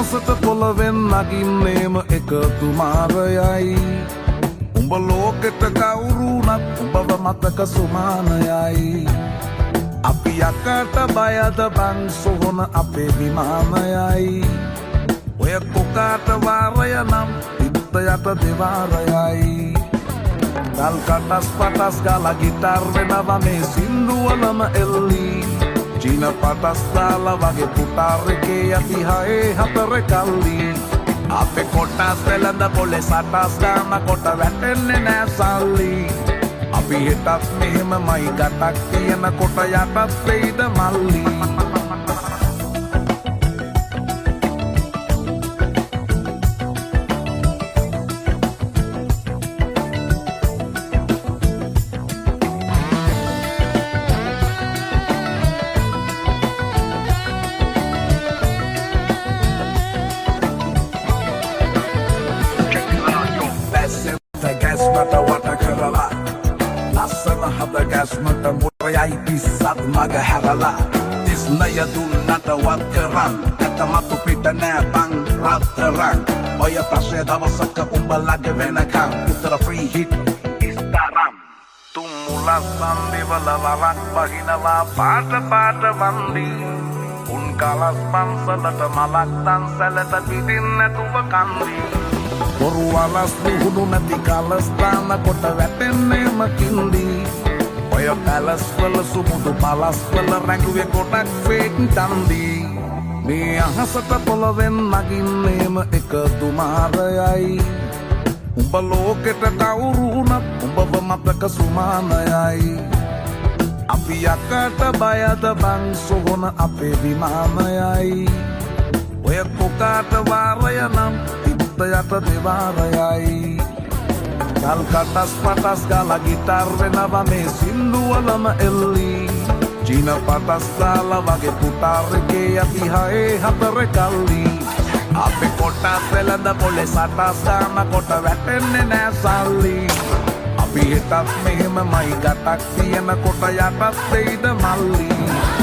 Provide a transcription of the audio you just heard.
අහසට පොළවෙන් නගින්නේම එකතු මාරයයි උඹ ලෝකෙට කවුරුනත් උඹව මතක සුමානයයි අපි යකට බයද බං සොහොන අපේ විමානයයි ඔය කොකාට වාරය නම් ඉත්ත යට දෙවාරයයි ගල් කටස් පටස් ගාලා ගිටාර් වෙනවා මේ සින්දුවලම එල්ලි චීන පටස් දාලා වගේ පුටාර් එකේ යටි හයේ හතර කල්ලි අපේ කොටස් වෙලඳ පොලේ සටස් ගාන කොට වැටෙන්නේ නෑ සල්ලි අපි හිටත් මෙහෙමමයි ගටක් තියෙන කොට යටත් වෙයිද මල්ලි මට මුරයයි පිස්සත් මග හැරලා තිස් නය දුන්නට වත් කරන් ඇත මතු පිට නෑ බං රත්තරන් ඔය ප්‍රශ්නය දවසක උඹලගේ වෙනකම් උත්තර ෆ්‍රී හිට් ඉස්තරම් තුම්මුලස් සන්දිවල වරක් බහිනවා පාට පාට වන්දි උන් කලස් පන්සලට මලක් තන්සලට පිටින් නැතුව කන්දි බොරු වලස් දුහුණු නැති කලස් දාන කොට වැටෙන්නේම කින්දි ඔය පැලස් වල සුමුදු පලස් වල රැඟුවේ ගොඩක් ෆේක් තන්දි මේ අහසට පොළවෙන් නගින්නේම එකතු මාරයයි උඹ ලෝකෙට කවුරුනත් උඹව මතක සුමානයයි අපි යකට බයද බං සොහොන අපේ විමානයයි ඔය කොකාට වාරය නම් ඉත්ත යට දෙවාරයයි ගල් කටස් පටස් ගාලා ගිටාර් වෙනවා මේ සින්දුවලම එල්ලි චීන පටස් දාලා වගේ පුටාර් එකේ යටි හයේ හතර කල්ලි අපේ කොටස් වෙලඳ පොලේ සටස් ගාන කොට වැටෙන්නේ නෑ සල්ලි අපි හිටත් මෙහෙමමයි ගටක් තියෙන කොට යටත් වෙයිද මල්ලි